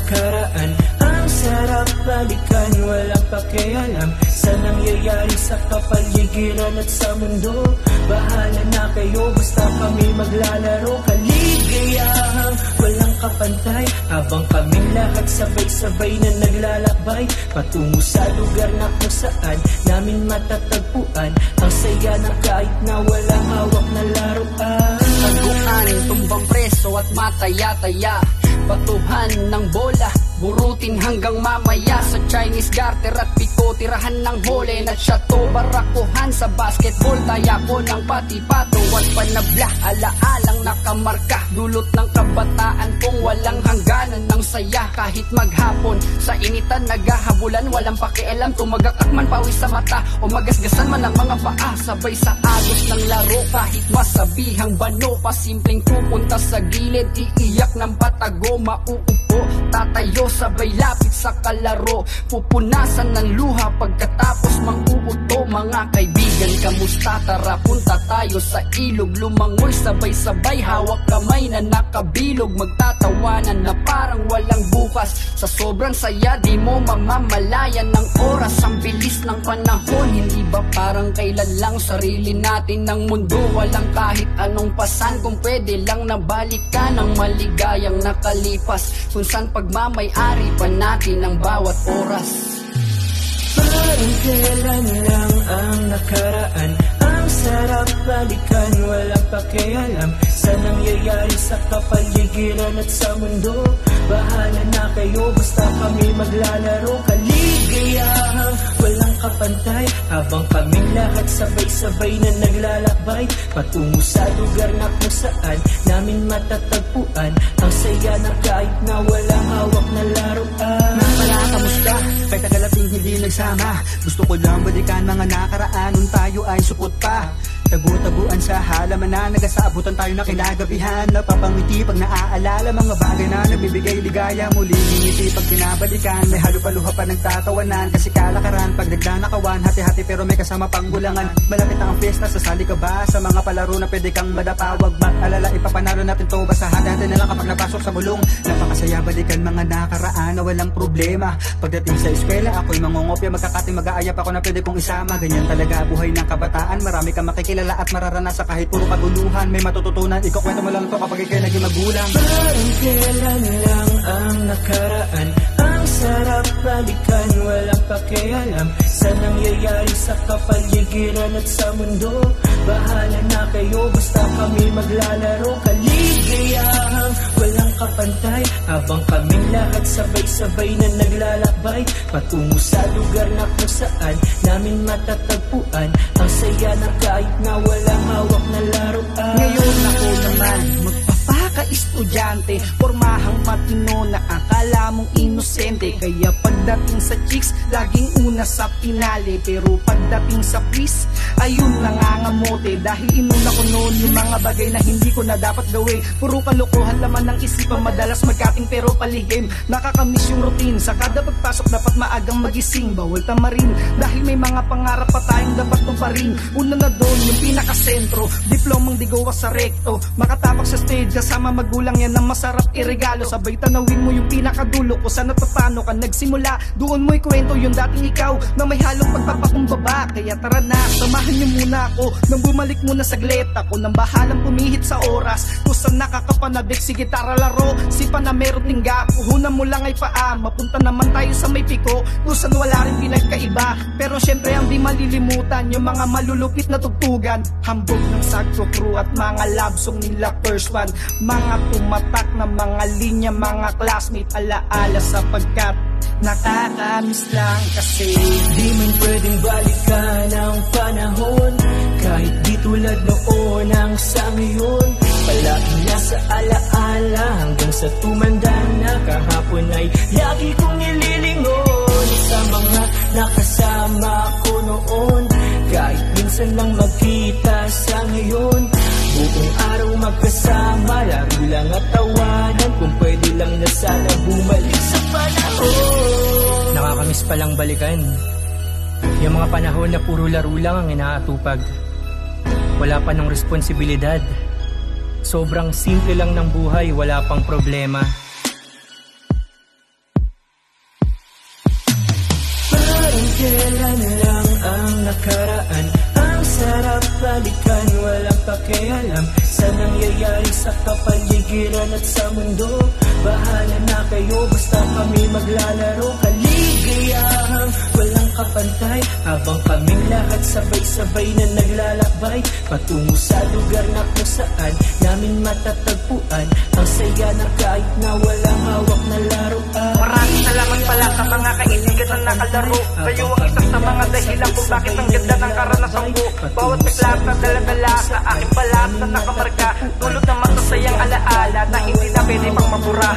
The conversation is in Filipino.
nakaraan. Ang sarap balikan, walang pakialam sa nangyayari sa kapaligiran at sa mundo. Bahala na kayo, basta kami maglalaro. Kaligayahang walang kapantay, habang kaming lahat sabay-sabay na naglalakbay patungo sa lugar na kung saan namin matatagpuan ang saya na kahit na walang hawak na laruan. Taguan, tumbang preso at mataya-taya, batuhan ng bola, burutin hanggang mamaya. Sa Chinese garter at piko, tirahan ng hole at shato, barakuhan sa basketball, taya ko ng pati-pato at panabla, alaalang nakamarka, dulot ng kabataan kong walang hangganan ng saya. Kahit maghapon, sa initan naghahabulan, walang pakialam, tumagakak man pawis sa mata o magasgasan man ang mga paa, sabay sa agos ng laro. Kahit masabihang bano, pasimpleng pupunta sa gilid, iiyak ng patago, mauupo, tatayo, sabay lapit sa kalaro, pupunasan ng luha pagkatapos mang-uuto. Mga kaibigan, kamusta? Tara punta tayo sa ilog, lumangoy sabay-sabay, hawak kamay na nakabilog, magtatawanan na parang walang bukas. Sa sobrang saya di mo mamamalayan ng oras, ang bilis ng panahon. Hindi ba parang kailan lang sarili natin ng mundo, walang kahit anong pasan, kung pwede lang nabalikan ang maligayang nakalipas, kung saan pagmamay-ari pa natin ang bawat oras. Parang kailan lang ang nakaraan, ang sarap balikan, walang pakialam sa nangyayari sa kapaligiran at sa mundo. Bahala na kayo, basta kami maglalaro. Kaligayahang walang kapantay, habang kaming lahat sabay-sabay na naglalakbay patungo sa lugar na kung saan namin matatagpuan ang saya na kahit na walang hawak na laruan. Pala, kamusta? Kahit tagalating hindi nagsama, gusto ko lang balikan mga nakaraan nung tayo ay supot pa. Tagu-taguan sa halaman na nagasaabutan tayo na kinagabihan. Napapangiti pag naaalala mga bagay na nagbibigay ligaya. Muli ngiti pag pinabalikan, may halo-paluha pa nagtatawanan. Kasi kalakaran pag nagdanakawan, hati-hati pero may kasama pang gulangan. Malapit na ang fiesta, sasali ka ba sa mga palaro na pwede kang madapa? Wag mag-alala, ipapanalo natin to, basta hati-hati na lang kapag napasok sa bulong. Napakasaya balikan mga nakaraan na walang problema. Pagdating sa eskwela, ako'y mangungopya, magkakating mag-aayap ako na pwede kong isama. Ganyan talaga buhay ng kabataan, marami kang makikilala at mararanasan kahit puro kaguluhan. May matututunan, ikukwento mo lang to kapag ikay naging magulang. Parang kailan lang ang nakaraan, ang sarap balikan, walang pakialam sa nangyayari sa kapaligiran at sa mundo. Bahala na kayo, basta kami maglalaro. Kaligayahang walang kapantay, habang kaming lahat sabay-sabay na naglalakbay patungo sa lugar na kung saan namin matatagpuan ang saya na kahit na walang hawak na laruan. Ngayon ako naman magpapaka-estudyante, pormahang matino na akala mong inosente. Kaya pagdating sa chicks, laging una sa pinali, pero pagdating sa quiz, ayun nangangamote. Dahil inuna ko noon yung mga bagay na hindi ko na dapat gawin. Puro kalokohan laman ng isipan, madalas magkating pero palihim. Nakakamiss yung routine, sa kada pagpasok dapat maagang magising. Bawal tamarin, dahil may mga pangarap pa tayong dapat tumparin. Una na doon yung pinakasentro, diplomang di gawa sa rekto. Makatapak sa stage kasama magulang, yan ang masarap iregalo. Sabay tanawin mo yung pinakadulo ko, saan at paano ka nagsimula. Doon mo ikwento yung dating ikaw na may halong pagpapakumbaba. Kaya tara na, samahan niyo muna ako nang bumalik muna saglit. Ako nang bahalang pumihit sa oras kung saan nakakapanabik. Sige tara laro, sipa na meron tingga. Puhunan mo lang ay paa, mapunta naman tayo sa may piko kung saan wala rin pinagkaiba. Pero syempre ang di malilimutan yung mga malulupit na tugtugan. Hambog ng Sagro Crew at mga love song nila First One. Mga tumatak na mga linya, mga classmate, alaala sapagkat nakakamiss lang kasi. Di man pwedeng balikan ang panahon, kahit di tulad noon ang sa ngayon. Palagi nasa alaala hanggang sa tumanda na. Kahapon ay lagi kong nililingon sa mga nakasama ko noon. Kahit minsan lang magkita sa ngayon, buong araw magkasama, laro lang at tawanan. Kung pwede lang na sana bumalik sa panahon. Nakakamiss palang balikan yung mga panahon na puro laro lang ang inaatupag. Wala pa ng responsibilidad, sobrang simple lang ng buhay, wala pang problema. Balikan lang ang nakaraan, ang sarap balikan, walang pakialam sa nangyayari sa kapaligiran at sa mundo. Bahala na kayo, basta kami maglalaro. Kaligayahang walang kapantay, habang kaming lahat sabay-sabay na naglalakbay patungo sa lugar na kung saan namin matatagpuan ang saya na kahit na walang hawak na laruan. Maraming salamat pala sa mga kaibigan na nakalaro. Kayo ang isa sa mga dahilan kung bakit ang ganda ng karanasan ko. Bawat bigla na dala-dala sa aking balat na nakamarka, dulot ng masasayang alaala na hindi na pwede pang mabura.